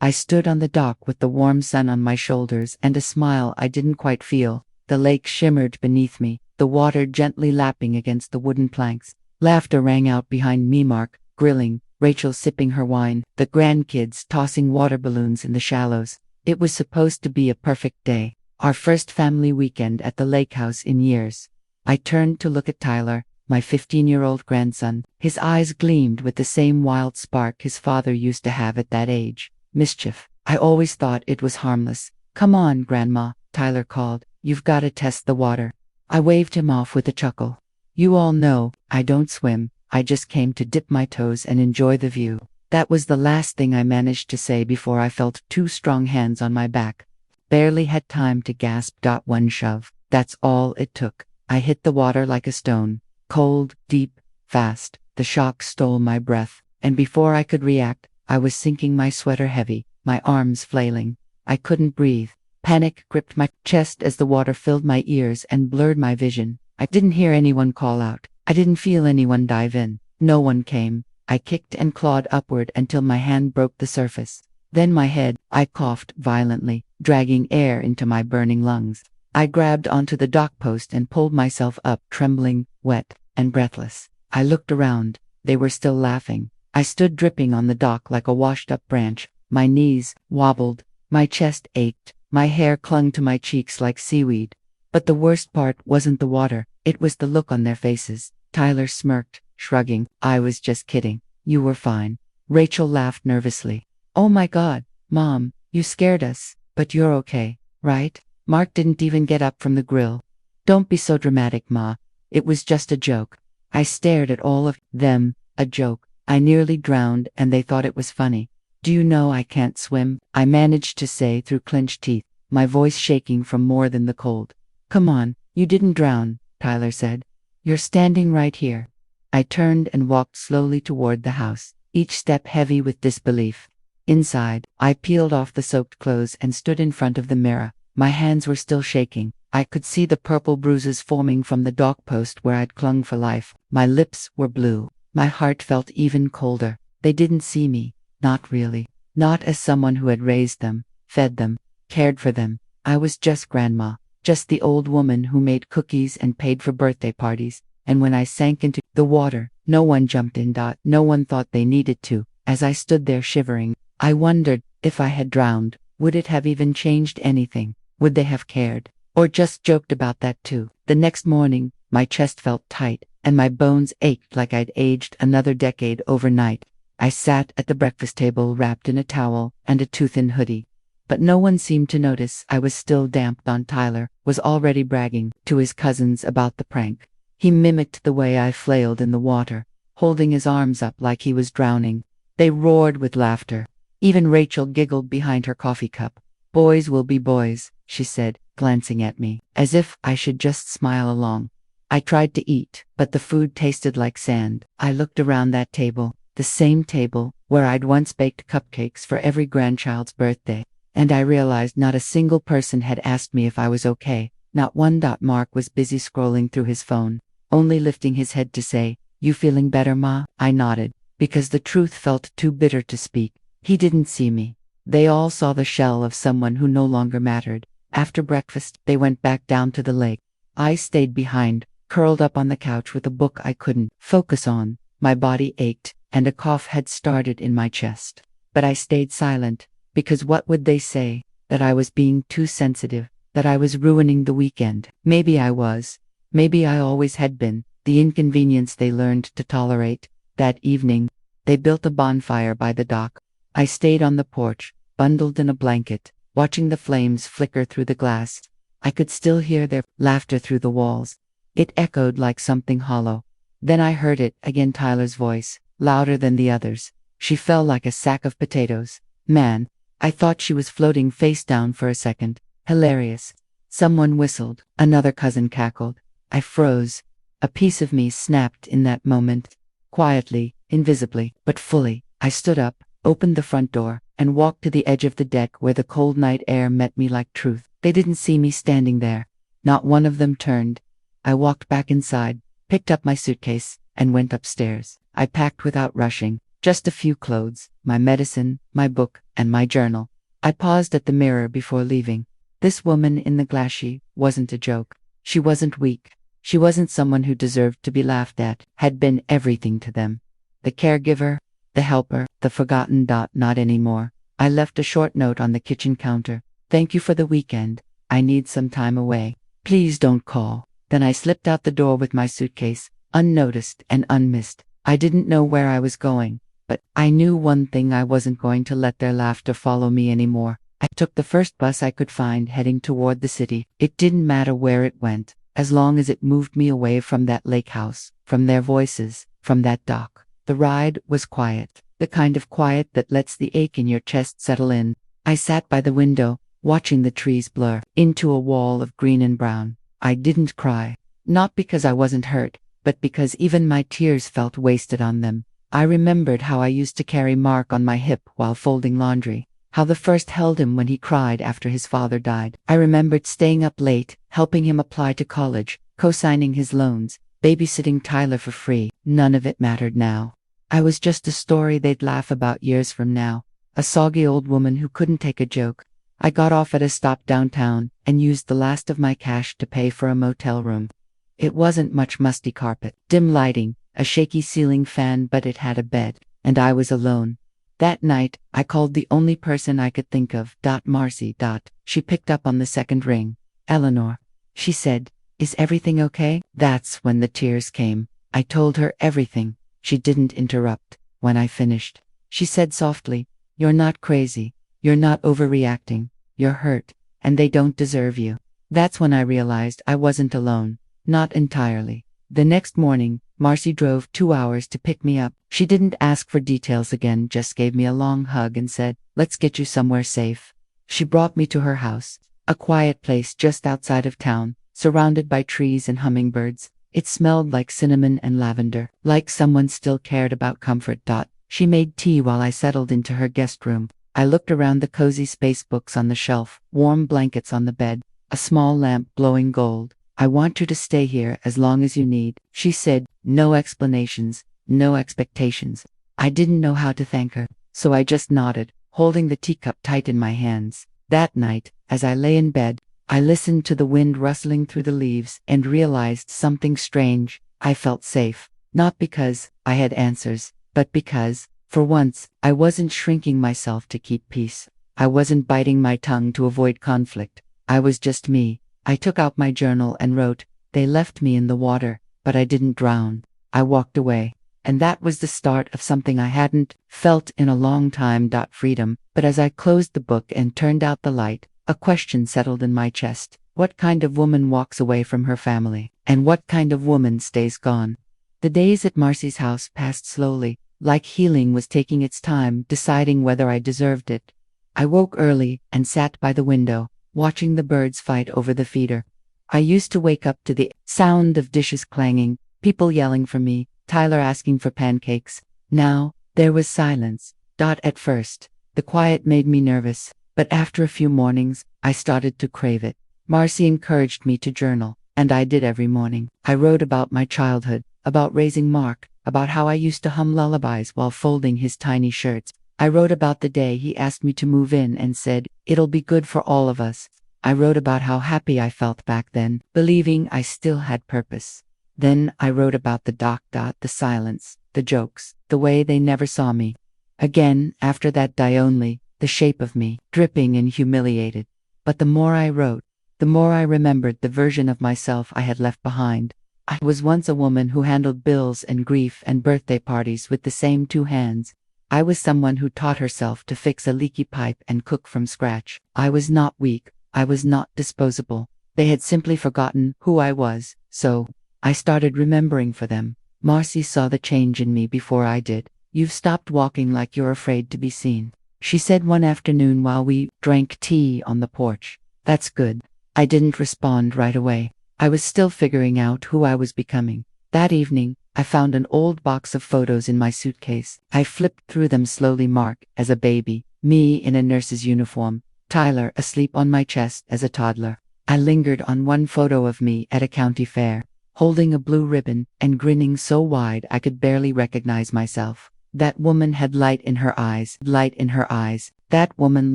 I stood on the dock with the warm sun on my shoulders and a smile I didn't quite feel. The lake shimmered beneath me, the water gently lapping against the wooden planks. Laughter rang out behind me, Mark grilling, Rachel sipping her wine, the grandkids tossing water balloons in the shallows. It was supposed to be a perfect day, our first family weekend at the lake house in years. I turned to look at Tyler, my 15-year-old grandson. His eyes gleamed with the same wild spark his father used to have at that age. Mischief. I always thought it was harmless. Come on, Grandma, Tyler called. You've got to test the water. I waved him off with a chuckle. You all know, I don't swim. I just came to dip my toes and enjoy the view. That was the last thing I managed to say before I felt two strong hands on my back. Barely had time to gasp. One shove. That's all it took. I hit the water like a stone. Cold, deep, fast. The shock stole my breath, and before I could react, I was sinking, my sweater heavy, my arms flailing. I couldn't breathe. Panic gripped my chest as the water filled my ears and blurred my vision. I didn't hear anyone call out. I didn't feel anyone dive in. No one came. I kicked and clawed upward until my hand broke the surface. Then my head. I coughed violently, dragging air into my burning lungs. I grabbed onto the dock post and pulled myself up, trembling, wet, and breathless. I looked around. They were still laughing. I stood dripping on the dock like a washed-up branch. My knees wobbled. My chest ached. My hair clung to my cheeks like seaweed. But the worst part wasn't the water. It was the look on their faces. Tyler smirked, shrugging. I was just kidding. You were fine. Rachel laughed nervously. Oh my God, Mom, you scared us. But you're okay, right? Mark didn't even get up from the grill. Don't be so dramatic, Ma. It was just a joke. I stared at all of them. A joke. I nearly drowned and they thought it was funny. Do you know I can't swim? I managed to say through clenched teeth, my voice shaking from more than the cold. Come on, you didn't drown, Tyler said. You're standing right here. I turned and walked slowly toward the house, each step heavy with disbelief. Inside, I peeled off the soaked clothes and stood in front of the mirror. My hands were still shaking. I could see the purple bruises forming from the dock post where I'd clung for life. My lips were blue. My heart felt even colder. They didn't see me. Not really. Not as someone who had raised them, fed them, cared for them. I was just Grandma. Just the old woman who made cookies and paid for birthday parties. And when I sank into the water, no one jumped in. No one thought they needed to. As I stood there shivering, I wondered, if I had drowned, would it have even changed anything? Would they have cared? Or just joked about that too? The next morning, my chest felt tight, and my bones ached like I'd aged another decade overnight. I sat at the breakfast table wrapped in a towel and a tooth-in hoodie. But no one seemed to notice I was still damp. Tyler was already bragging to his cousins about the prank. He mimicked the way I flailed in the water, holding his arms up like he was drowning. They roared with laughter. Even Rachel giggled behind her coffee cup. Boys will be boys, she said, glancing at me, as if I should just smile along. I tried to eat, but the food tasted like sand. I looked around that table, the same table where I'd once baked cupcakes for every grandchild's birthday, and I realized not a single person had asked me if I was okay. Not one. Mark was busy scrolling through his phone, only lifting his head to say, "You feeling better, Ma?" I nodded, because the truth felt too bitter to speak. He didn't see me. They all saw the shell of someone who no longer mattered. After breakfast, they went back down to the lake. I stayed behind, curled up on the couch with a book I couldn't focus on. My body ached, and a cough had started in my chest. But I stayed silent, because what would they say? That I was being too sensitive, that I was ruining the weekend. Maybe I was. Maybe I always had been. The inconvenience they learned to tolerate. That evening, they built a bonfire by the dock. I stayed on the porch, bundled in a blanket, watching the flames flicker through the glass. I could still hear their laughter through the walls. It echoed like something hollow. Then I heard it again, Tyler's voice, louder than the others. She fell like a sack of potatoes. Man, I thought she was floating face down for a second. Hilarious. Someone whistled. Another cousin cackled. I froze. A piece of me snapped in that moment. Quietly, invisibly, but fully, I stood up, opened the front door, and walked to the edge of the deck where the cold night air met me like truth. They didn't see me standing there. Not one of them turned. I walked back inside, picked up my suitcase, and went upstairs. I packed without rushing. Just a few clothes, my medicine, my book, and my journal. I paused at the mirror before leaving. This woman in the glacis wasn't a joke. She wasn't weak. She wasn't someone who deserved to be laughed at, had been everything to them. The caregiver, the helper, the forgotten. Not anymore. I left a short note on the kitchen counter. Thank you for the weekend. I need some time away. Please don't call. Then I slipped out the door with my suitcase, unnoticed and unmissed. I didn't know where I was going, but I knew one thing: I wasn't going to let their laughter follow me anymore. I took the first bus I could find, heading toward the city. It didn't matter where it went, as long as it moved me away from that lake house, from their voices, from that dock. The ride was quiet, the kind of quiet that lets the ache in your chest settle in. I sat by the window, watching the trees blur into a wall of green and brown. I didn't cry, not because I wasn't hurt, but because even my tears felt wasted on them. I remembered how I used to carry Mark on my hip while folding laundry, how the first held him when he cried after his father died. I remembered staying up late, helping him apply to college, co-signing his loans, babysitting Tyler for free. None of it mattered now. I was just a story they'd laugh about years from now, a soggy old woman who couldn't take a joke. I got off at a stop downtown and used the last of my cash to pay for a motel room. It wasn't much: musty carpet, dim lighting, a shaky ceiling fan, but it had a bed, and I was alone. That night, I called the only person I could think of. Marcy. She picked up on the second ring. Eleanor. She said, "Is everything okay?" That's when the tears came. I told her everything. She didn't interrupt. When I finished, she said softly, "You're not crazy. You're not overreacting. You're hurt, and they don't deserve you." That's when I realized I wasn't alone. Not entirely. The next morning, Marcy drove 2 hours to pick me up. She didn't ask for details again, just gave me a long hug and said, "Let's get you somewhere safe." She brought me to her house, a quiet place just outside of town, surrounded by trees and hummingbirds. It smelled like cinnamon and lavender, like someone still cared about comfort. She made tea while I settled into her guest room. I looked around the cozy space: books on the shelf, warm blankets on the bed, a small lamp glowing gold. "I want you to stay here as long as you need," she said. No explanations, no expectations. I didn't know how to thank her, so I just nodded, holding the teacup tight in my hands. That night, as I lay in bed, I listened to the wind rustling through the leaves and realized something strange. I felt safe, not because I had answers, but because, for once, I wasn't shrinking myself to keep peace. I wasn't biting my tongue to avoid conflict. I was just me. I took out my journal and wrote, "They left me in the water, but I didn't drown. I walked away." And that was the start of something I hadn't felt in a long time. Freedom. But as I closed the book and turned out the light, a question settled in my chest. What kind of woman walks away from her family? And what kind of woman stays gone? The days at Marcy's house passed slowly, like healing was taking its time, deciding whether I deserved it. I woke early and sat by the window, watching the birds fight over the feeder. I used to wake up to the sound of dishes clanging, people yelling for me, Tyler asking for pancakes. Now, there was silence. At first, the quiet made me nervous, but after a few mornings, I started to crave it. Marcy encouraged me to journal, and I did every morning. I wrote about my childhood, about raising Mark, about how I used to hum lullabies while folding his tiny shirts. I wrote about the day he asked me to move in and said, "It'll be good for all of us." I wrote about how happy I felt back then, believing I still had purpose. Then I wrote about the silence, the jokes, the way they never saw me. Again, after that die only, the shape of me, dripping and humiliated. But the more I wrote, the more I remembered the version of myself I had left behind. I was once a woman who handled bills and grief and birthday parties with the same 2 hands. I was someone who taught herself to fix a leaky pipe and cook from scratch. I was not weak. I was not disposable. They had simply forgotten who I was, so I started remembering for them. Marcy saw the change in me before I did. "You've stopped walking like you're afraid to be seen," she said one afternoon while we drank tea on the porch. "That's good." I didn't respond right away. I was still figuring out who I was becoming. That evening, I found an old box of photos in my suitcase. I flipped through them slowly. Mark as a baby, me in a nurse's uniform, Tyler asleep on my chest as a toddler. I lingered on one photo of me at a county fair, holding a blue ribbon and grinning so wide I could barely recognize myself. That woman had light in her eyes. Light in her eyes. That woman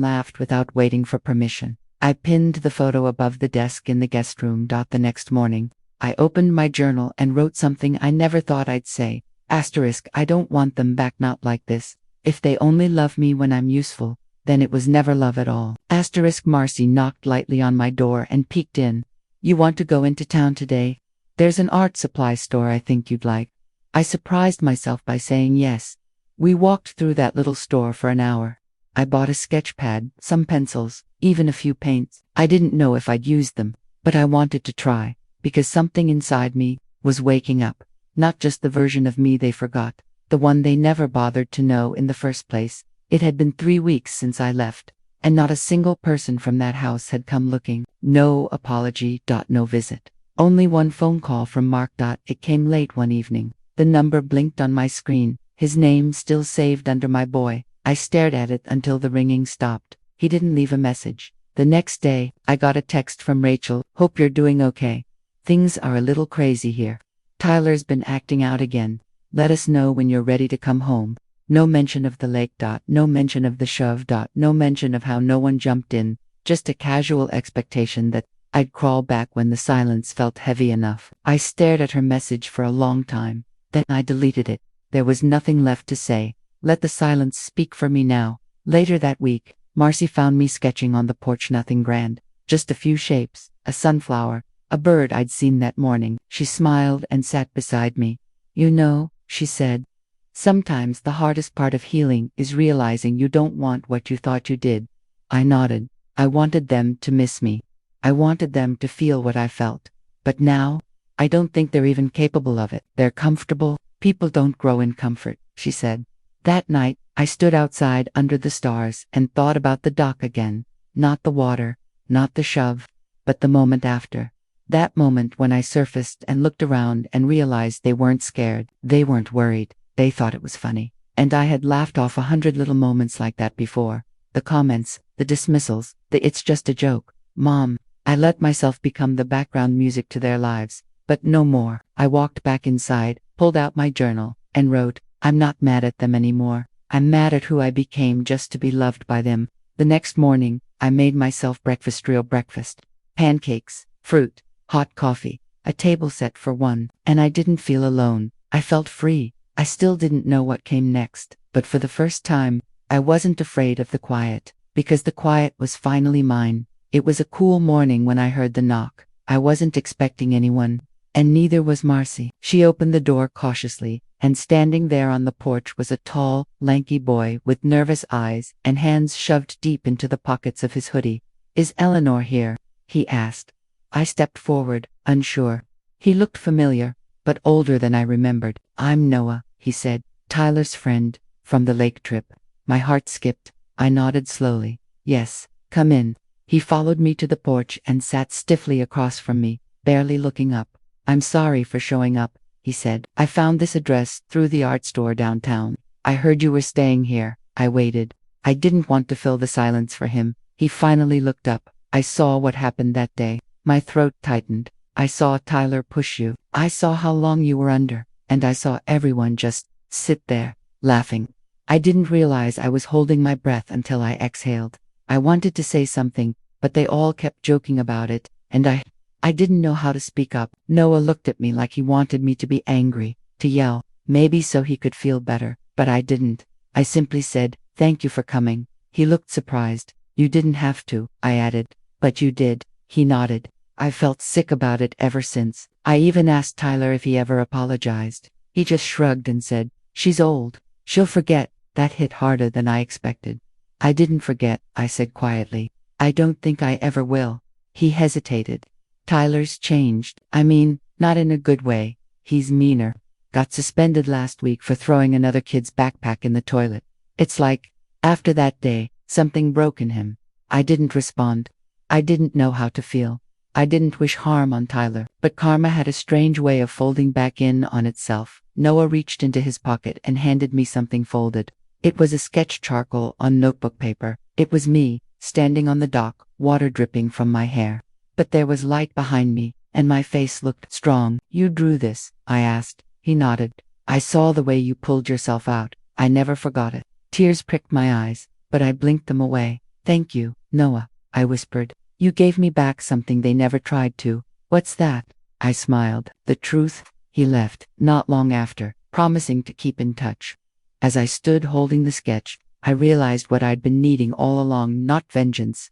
laughed without waiting for permission. I pinned the photo above the desk in the guest room. The next morning, I opened my journal and wrote something I never thought I'd say. Asterisk, I don't want them back, not like this. If they only love me when I'm useful, then it was never love at all. Asterisk. Marcy knocked lightly on my door and peeked in. You want to go into town today? There's an art supply store I think you'd like. I surprised myself by saying yes. We walked through that little store for an hour. I bought a sketch pad, some pencils, even a few paints. I didn't know if I'd use them, but I wanted to try, because something inside me was waking up. Not just the version of me they forgot, the one they never bothered to know in the first place. It had been 3 weeks since I left, and not a single person from that house had come looking. No apology. No visit. Only one phone call from Mark. It came late one evening. The number blinked on my screen, his name still saved under my boy. I stared at it until the ringing stopped. He didn't leave a message. The next day, I got a text from Rachel. Hope you're doing okay. Things are a little crazy here. Tyler's been acting out again. Let us know when you're ready to come home. No mention of the lake. No mention of the shove. No mention of how no one jumped in. Just a casual expectation that I'd crawl back when the silence felt heavy enough. I stared at her message for a long time. Then I deleted it. There was nothing left to say. Let the silence speak for me now. Later that week, Marcy found me sketching on the porch. Nothing grand. Just a few shapes. A sunflower. A bird I'd seen that morning. She smiled and sat beside me. You know, she said, sometimes the hardest part of healing is realizing you don't want what you thought you did. I nodded. I wanted them to miss me. I wanted them to feel what I felt. But now, I don't think they're even capable of it. They're comfortable. People don't grow in comfort, she said. That night, I stood outside under the stars and thought about the dock again. Not the water, not the shove, but the moment after. That moment when I surfaced and looked around and realized they weren't scared. They weren't worried. They thought it was funny. And I had laughed off 100 little moments like that before. The comments, the dismissals, the "it's just a joke, Mom." I let myself become the background music to their lives. But no more. I walked back inside, pulled out my journal, and wrote, I'm not mad at them anymore. I'm mad at who I became just to be loved by them. The next morning, I made myself breakfast, real breakfast. Pancakes, fruit, hot coffee, a table set for one, and I didn't feel alone. I felt free. I still didn't know what came next, but for the first time, I wasn't afraid of the quiet, because the quiet was finally mine. It was a cool morning when I heard the knock. I wasn't expecting anyone, and neither was Marcy. She opened the door cautiously, and standing there on the porch was a tall, lanky boy with nervous eyes and hands shoved deep into the pockets of his hoodie. Is Eleanor here? He asked. I stepped forward, unsure. He looked familiar, but older than I remembered. I'm Noah, he said, Tyler's friend, from the lake trip. My heart skipped. I nodded slowly. Yes, come in. He followed me to the porch and sat stiffly across from me, barely looking up. I'm sorry for showing up, he said. I found this address through the art store downtown. I heard you were staying here. I waited. I didn't want to fill the silence for him. He finally looked up. I saw what happened that day. My throat tightened. I saw Tyler push you. I saw how long you were under, and I saw everyone just sit there, laughing. I didn't realize I was holding my breath until I exhaled. I wanted to say something, but they all kept joking about it, and I didn't know how to speak up. Noah looked at me like he wanted me to be angry, to yell, maybe so he could feel better, but I didn't. I simply said, thank you for coming. He looked surprised. You didn't have to, I added. But you did. He nodded. I felt sick about it ever since. I even asked Tyler if he ever apologized. He just shrugged and said, she's old. She'll forget. That hit harder than I expected. I didn't forget, I said quietly. I don't think I ever will. He hesitated. Tyler's changed. I mean, not in a good way. He's meaner. Got suspended last week for throwing another kid's backpack in the toilet. It's like, after that day, something broke in him. I didn't respond. I didn't know how to feel. I didn't wish harm on Tyler, but karma had a strange way of folding back in on itself. Noah reached into his pocket and handed me something folded. It was a sketch charcoal on notebook paper. It was me, standing on the dock, water dripping from my hair. But there was light behind me, and my face looked strong. You drew this? I asked. He nodded. I saw the way you pulled yourself out. I never forgot it. Tears pricked my eyes, but I blinked them away. Thank you, Noah, I whispered. You gave me back something they never tried to. What's that? I smiled. The truth. He left, not long after, promising to keep in touch. As I stood holding the sketch, I realized what I'd been needing all along, not vengeance,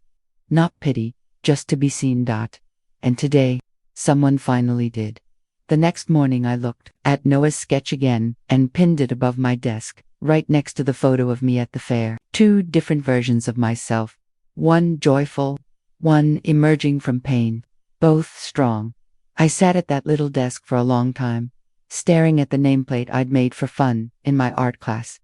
not pity, just to be seen. And today, someone finally did. The next morning I looked at Noah's sketch again and pinned it above my desk, right next to the photo of me at the fair. Two different versions of myself. One joyful, one emerging from pain. Both strong. I sat at that little desk for a long time, staring at the nameplate I'd made for fun in my art class.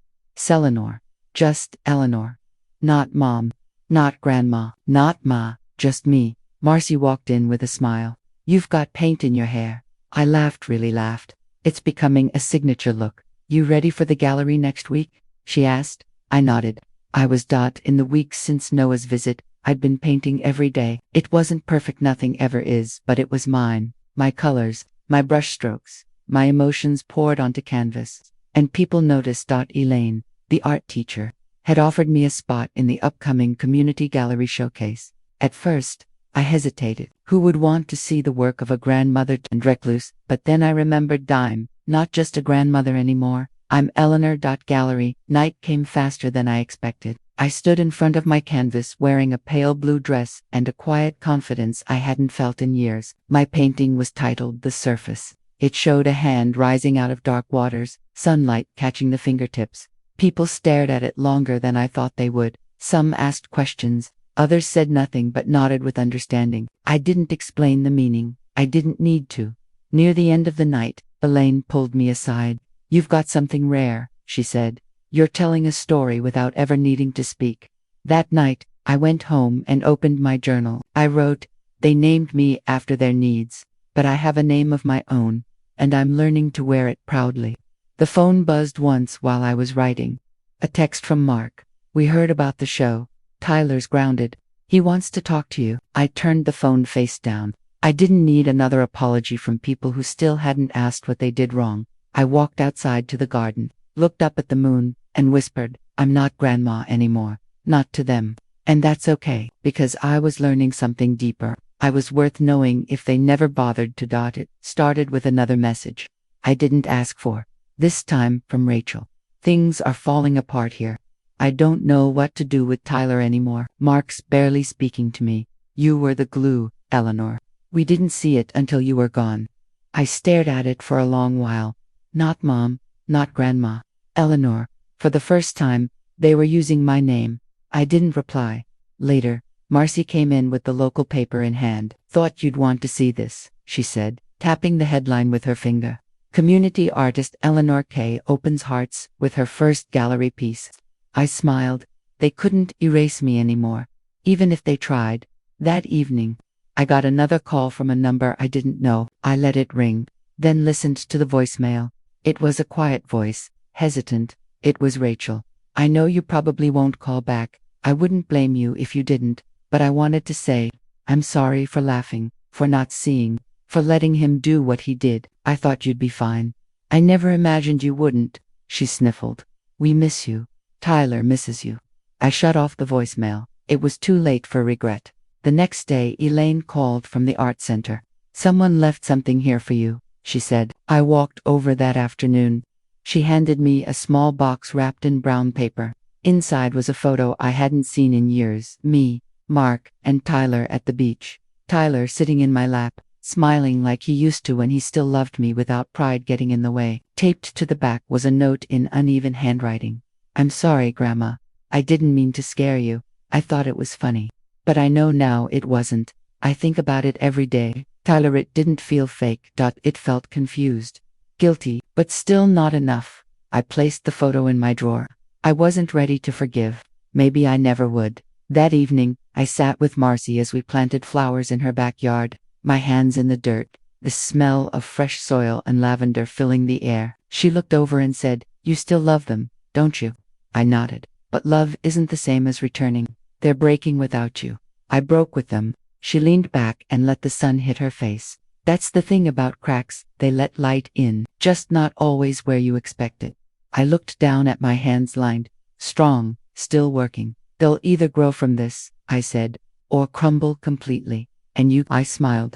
Eleanor. Just Eleanor. Not Mom. Not Grandma. Not Ma. Just me. Marcy walked in with a smile. You've got paint in your hair. I laughed, really laughed. It's becoming a signature look. You ready for the gallery next week? She asked. I nodded. I was. In the weeks since Noah's visit, I'd been painting every day. It wasn't perfect, nothing ever is, but it was mine. My colors, my brushstrokes, my emotions poured onto canvas. And people noticed. Elaine, the art teacher, had offered me a spot in the upcoming community gallery showcase. At first, I hesitated. Who would want to see the work of a grandmother and recluse? But then I remembered I'm not just a grandmother anymore. I'm Eleanor. Gallery. Night came faster than I expected. I stood in front of my canvas wearing a pale blue dress and a quiet confidence I hadn't felt in years. My painting was titled The Surface. It showed a hand rising out of dark waters, sunlight catching the fingertips. People stared at it longer than I thought they would. Some asked questions. Others said nothing but nodded with understanding. I didn't explain the meaning. I didn't need to. Near the end of the night, Elaine pulled me aside. You've got something rare, she said. You're telling a story without ever needing to speak. That night, I went home and opened my journal. I wrote, they named me after their needs, but I have a name of my own, and I'm learning to wear it proudly. The phone buzzed once while I was writing. A text from Mark. We heard about the show. Tyler's grounded. He wants to talk to you. I turned the phone face down. I didn't need another apology from people who still hadn't asked what they did wrong. I walked outside to the garden, looked up at the moon, and whispered, I'm not Grandma anymore. Not to them. And that's okay, because I was learning something deeper. I was worth knowing if they never bothered to. It started with another message I didn't ask for. This time from Rachel. Things are falling apart here. I don't know what to do with Tyler anymore. Mark's barely speaking to me. You were the glue, Eleanor. We didn't see it until you were gone. I stared at it for a long while. Not Mom, not Grandma. Eleanor. For the first time, they were using my name. I didn't reply. Later, Marcy came in with the local paper in hand. Thought you'd want to see this, she said, tapping the headline with her finger. Community artist Eleanor K. opens hearts with her first gallery piece. I smiled. They couldn't erase me anymore, even if they tried. That evening, I got another call from a number I didn't know. I let it ring, then listened to the voicemail. It was a quiet voice, hesitant. It was Rachel. I know you probably won't call back. I wouldn't blame you if you didn't, but I wanted to say, I'm sorry for laughing, for not seeing, for letting him do what he did. I thought you'd be fine. I never imagined you wouldn't, she sniffled. We miss you. Tyler misses you. I shut off the voicemail. It was too late for regret. The next day, Elaine called from the art center. Someone left something here for you, she said. I walked over that afternoon. She handed me a small box wrapped in brown paper. Inside was a photo I hadn't seen in years. Me, Mark, and Tyler at the beach. Tyler sitting in my lap, smiling like he used to when he still loved me without pride getting in the way. Taped to the back was a note in uneven handwriting. I'm sorry, Grandma. I didn't mean to scare you. I thought it was funny. But I know now it wasn't. I think about it every day. Tyler, it didn't feel fake. It felt confused. Guilty, but still not enough. I placed the photo in my drawer. I wasn't ready to forgive. Maybe I never would. That evening, I sat with Marcy as we planted flowers in her backyard, my hands in the dirt, the smell of fresh soil and lavender filling the air. She looked over and said, You still love them, don't you? I nodded. But love isn't the same as returning. They're breaking without you. I broke with them. She leaned back and let the sun hit her face. That's the thing about cracks, they let light in, just not always where you expect it. I looked down at my hands lined, strong, still working. They'll either grow from this, I said, or crumble completely. And I smiled.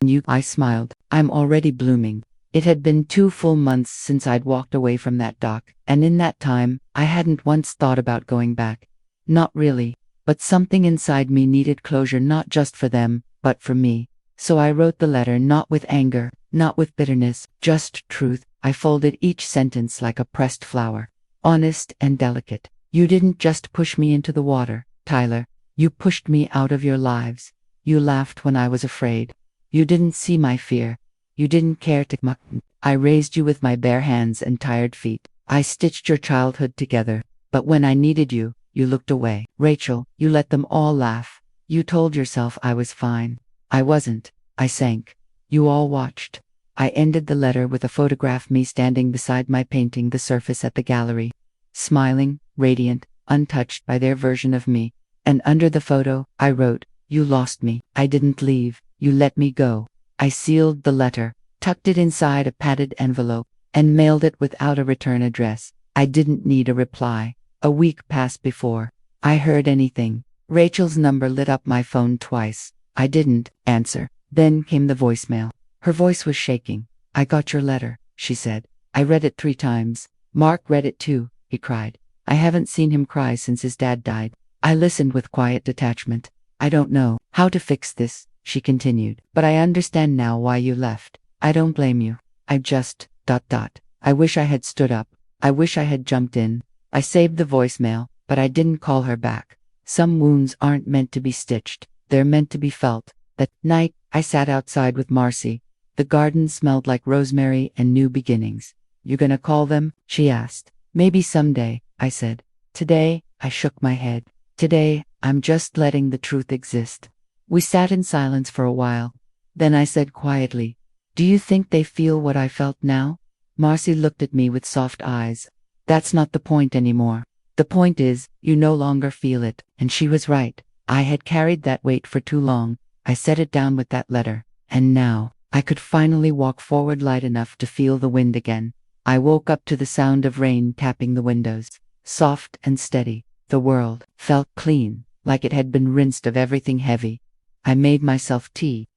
I'm already blooming. It had been 2 full months since I'd walked away from that dock, and in that time, I hadn't once thought about going back. Not really, but something inside me needed closure, not just for them, but for me. So I wrote the letter, not with anger, not with bitterness, just truth. I folded each sentence like a pressed flower. Honest and delicate. You didn't just push me into the water, Tyler. You pushed me out of your lives. You laughed when I was afraid. You didn't see my fear. You didn't care to mock me. I raised you with my bare hands and tired feet. I stitched your childhood together. But when I needed you, you looked away. Rachel, you let them all laugh. You told yourself I was fine. I wasn't. I sank. You all watched. I ended the letter with a photograph, me standing beside my painting, the surface at the gallery. Smiling, radiant, untouched by their version of me. And under the photo, I wrote, "You lost me. I didn't leave. You let me go." I sealed the letter, tucked it inside a padded envelope, and mailed it without a return address. I didn't need a reply. A week passed before I heard anything. Rachel's number lit up my phone twice. I didn't answer. Then came the voicemail. Her voice was shaking. "I got your letter," she said. "I read it 3 times. Mark read it too," he cried. I haven't seen him cry since his dad died. I listened with quiet detachment. "I don't know how to fix this," she continued, "but I understand now why you left. I don't blame you. I just... I wish I had stood up. I wish I had jumped in." I saved the voicemail, but I didn't call her back. Some wounds aren't meant to be stitched. They're meant to be felt. That night, I sat outside with Marcy. The garden smelled like rosemary and new beginnings. "You gonna call them?" she asked. "Maybe someday," I said. "Today," I shook my head. "Today, I'm just letting the truth exist." We sat in silence for a while. Then I said quietly, "Do you think they feel what I felt now?" Marcy looked at me with soft eyes. "That's not the point anymore. The point is, you no longer feel it." And she was right. I had carried that weight for too long. I set it down with that letter. And now, I could finally walk forward light enough to feel the wind again. I woke up to the sound of rain tapping the windows. Soft and steady. The world felt clean, like it had been rinsed of everything heavy. I made myself tea,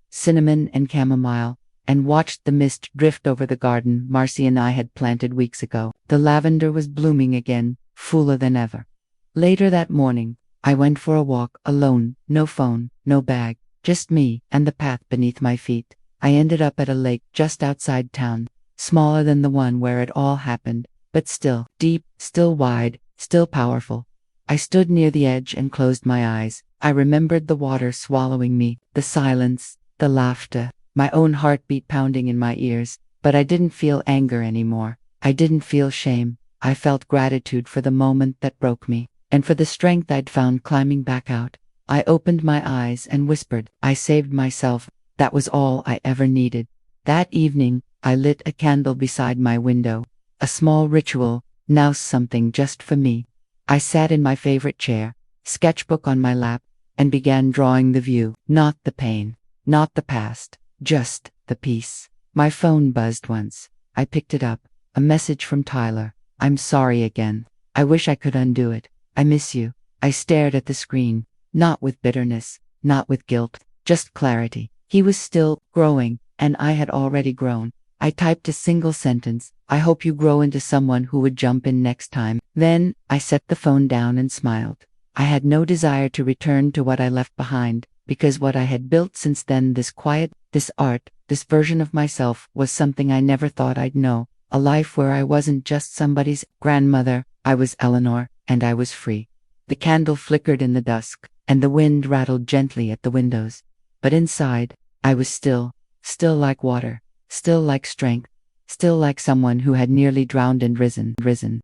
cinnamon and chamomile, and watched the mist drift over the garden Marcy and I had planted weeks ago. The lavender was blooming again, fuller than ever. Later that morning, I went for a walk alone, no phone, no bag, just me and the path beneath my feet. I ended up at a lake just outside town, smaller than the one where it all happened, but still deep, still wide, still powerful. I stood near the edge and closed my eyes. I remembered the water swallowing me, the silence, the laughter, my own heartbeat pounding in my ears. But I didn't feel anger anymore. I didn't feel shame. I felt gratitude for the moment that broke me, and for the strength I'd found climbing back out. I opened my eyes and whispered, "I saved myself." That was all I ever needed. That evening, I lit a candle beside my window. A small ritual, now something just for me. I sat in my favorite chair, sketchbook on my lap, and began drawing the view. Not the pain, not the past, just the peace. My phone buzzed once. I picked it up. A message from Tyler. "I'm sorry again. I wish I could undo it. I miss you." I stared at the screen, not with bitterness, not with guilt, just clarity. He was still growing, and I had already grown. I typed a single sentence, "I hope you grow into someone who would jump in next time." Then, I set the phone down and smiled. I had no desire to return to what I left behind, because what I had built since then, this quiet, this art, this version of myself, was something I never thought I'd know. A life where I wasn't just somebody's grandmother. I was Eleanor, and I was free. The candle flickered in the dusk, and the wind rattled gently at the windows. But inside, I was still like water, still like strength, still like someone who had nearly drowned and risen.